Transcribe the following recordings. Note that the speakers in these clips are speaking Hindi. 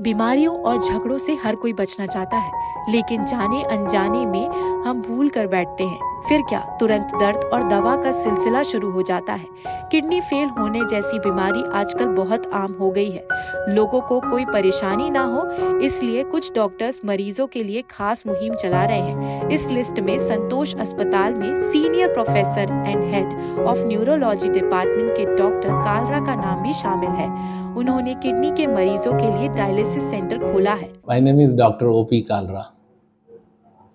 बीमारियों और झगड़ों से हर कोई बचना चाहता है, लेकिन जाने अनजाने में हम भूल कर बैठते हैं। फिर क्या, तुरंत दर्द और दवा का सिलसिला शुरू हो जाता है। किडनी फेल होने जैसी बीमारी आजकल बहुत आम हो गई है। लोगों को कोई परेशानी ना हो, इसलिए कुछ डॉक्टर्स मरीजों के लिए खास मुहिम चला रहे हैं। इस लिस्ट में संतोष अस्पताल में senior professor and head of neurology department के डॉक्टर कालरा का नाम भी शामिल है। उन्होंने किडनी के मरीजों के लिए डायलिसिस सेंटर खोला है। My name is Dr. O.P. Kalra.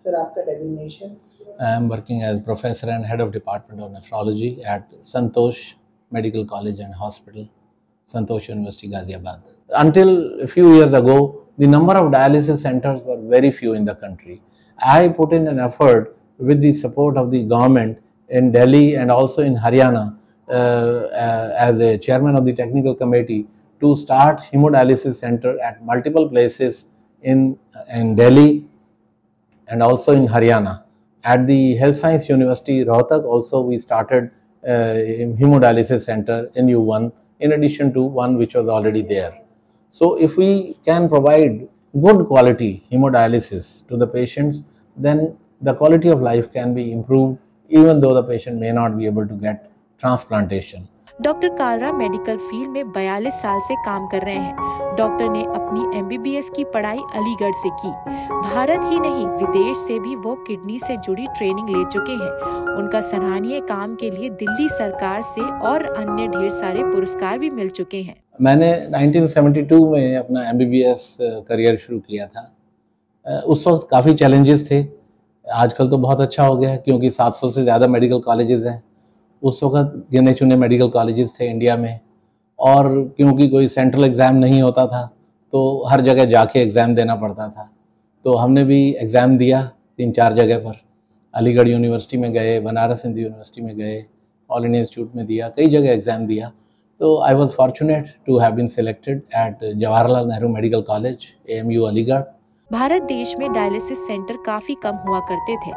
Sir, आपका designation? I am working as professor and head of department of nephrology at Santosh Medical College and Hospital, Santosh University, Ghaziabad. Until a few years ago, the number of dialysis centers were very few in the country. I put in an effort with the support of the government in Delhi and also in Haryana as a chairman of the technical committee to start hemodialysis center at multiple places in Delhi and also in Haryana. At the Health Science University, Rohtak, also we started hemodialysis center in U1 in addition to one which was already there. So if we can provide good quality hemodialysis to the patients, then the quality of life can be improved even though the patient may not be able to get transplantation. Doctor Kalra medical field में 42 साल से काम कर रहे हैं। डॉक्टर ने अपनी MBBS की पढ़ाई अलीगढ़ से की। भारत ही नहीं, विदेश से भी वो किडनी से जुड़ी ट्रेनिंग ले चुके हैं। उनका सराहनीय काम के लिए दिल्ली सरकार से और अन्य ढेर सारे पुरस्कार भी मिल चुके हैं। मैंने 1972 में अपना MBBS करियर शुरू किया था। उस वक्त काफ़ी चैलेंजेस थे। आजकल तो बहुत अच्छा हो गया है क्योंकि 700 से ज़्यादा मेडिकल कॉलेजेस हैं। उस वक्त गिने चुने मेडिकल कॉलेजेस थे इंडिया में, और क्योंकि कोई सेंट्रल एग्ज़ाम नहीं होता था तो हर जगह जाके एग्ज़ाम देना पड़ता था। तो हमने भी एग्ज़ाम दिया 3-4 जगह पर। अलीगढ़ यूनिवर्सिटी में गए, बनारस हिंदू यूनिवर्सिटी में गए, ऑल इंडिया इंस्टीट्यूट में दिया, कई जगह एग्ज़ाम दिया। तो I was fortunate to have been selected at Jawaharlal Nehru medical college, AMU Aligarh. Bharat देश में डायलिसिस सेंटर काफी कम हुआ करते थे।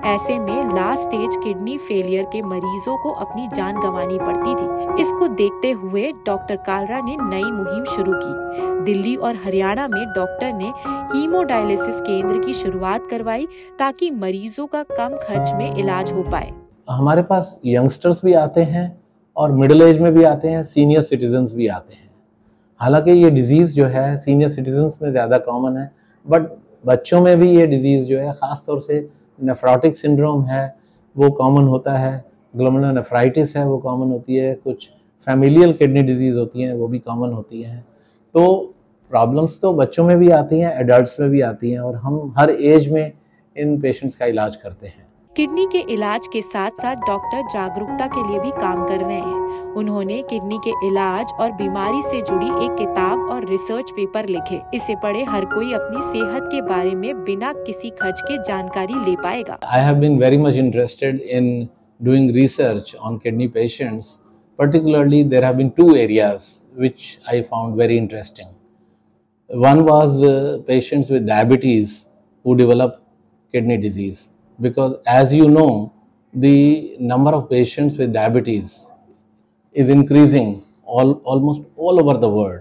ऐसे में लास्ट स्टेज किडनी फेलियर के मरीजों को अपनी जान गंवानी पड़ती थी। इसको देखते हुए डॉक्टर कालरा ने नई मुहिम शुरू की। दिल्ली और हरियाणा में डॉक्टर ने हीमोडायलिसिस केंद्र की शुरुआत करवाई ताकि मरीजों का कम खर्च में इलाज हो पाए। हमारे पास यंगस्टर्स भी आते हैं और मिडिल एज में भी आते हैं, सीनियर सिटीजन्स भी आते हैं। हालांकि ये डिजीज़ जो है सीनियर सिटीजन्स में ज़्यादा कॉमन है, बट बच्चों में भी ये डिज़ीज़ जो है, ख़ास तौर से नेफ्रोटिक सिंड्रोम है वो कॉमन होता है, ग्लोमेरुलोनेफ्राइटिस है वो कॉमन होती है, कुछ फैमिलियल किडनी डिजीज़ होती हैं वो भी कॉमन होती हैं। तो प्रॉब्लम्स तो बच्चों में भी आती हैं, एडल्ट्स में भी आती हैं, और हम हर एज में इन पेशेंट्स का इलाज करते हैं। किडनी के इलाज के साथ साथ डॉक्टर जागरूकता के लिए भी काम कर रहे हैं। उन्होंने किडनी के इलाज और बीमारी से जुड़ी एक किताब और रिसर्च पेपर लिखे। इसे पढ़े हर कोई अपनी सेहत के बारे में बिना किसी खर्च के जानकारी ले पाएगा। I have been very much interested in doing research on kidney patients. Particularly, there have been two areas which I found very interesting. One was patients with diabetes who develop kidney disease. Because as you know, the number of patients with diabetes is increasing almost all over the world,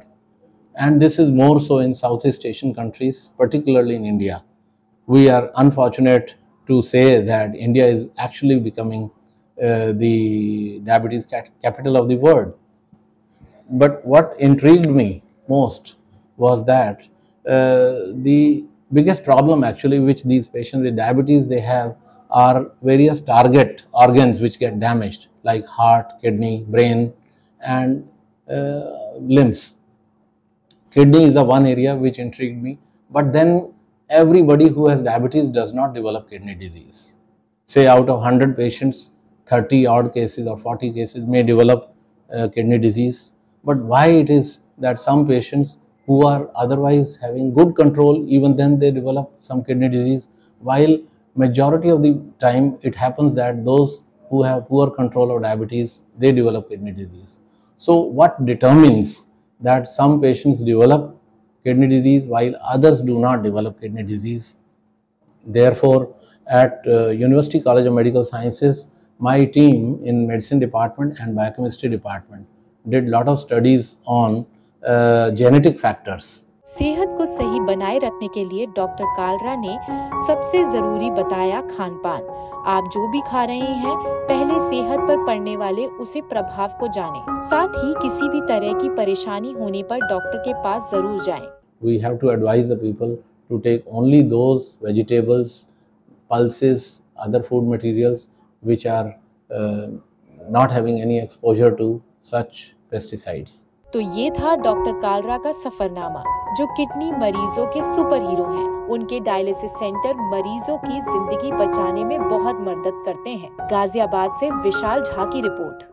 and this is more so in Southeast Asian countries, particularly in India. We are unfortunate to say that India is actually becoming the diabetes capital of the world. But what intrigued me most was that the biggest problem actually which these patients with diabetes they have are various target organs which get damaged, like heart, kidney, brain, and limbs. Kidney is the one area which intrigued me, but then everybody who has diabetes does not develop kidney disease. Say out of 100 patients, 30 odd cases or 40 cases may develop kidney disease. But why it is that some patients who are otherwise having good control, even then they develop some kidney disease, while majority of the time it happens that those who have poor control of diabetes, they develop kidney disease. So what determines that some patients develop kidney disease while others do not develop kidney disease? Therefore, at University College of Medical Sciences, my team in medicine department and biochemistry department did lot of studies on genetic factors सेहत को सही बनाए रखने के लिए डॉक्टर कालरा ने सबसे जरूरी बताया खान पान। आप जो भी खा रहे हैं पहले सेहत पर पड़ने वाले उसे प्रभाव को जानें। साथ ही किसी भी तरह की परेशानी होने पर डॉक्टर के पास जरूर जाएं। We have to advise the people to take only those vegetables, pulses, other food materials which are not having any exposure to such pesticides. तो ये था डॉक्टर कालरा का सफरनामा, जो किडनी मरीजों के सुपर हीरो हैं। उनके डायलिसिस सेंटर मरीजों की जिंदगी बचाने में बहुत मदद करते हैं। गाजियाबाद से विशाल झा की रिपोर्ट।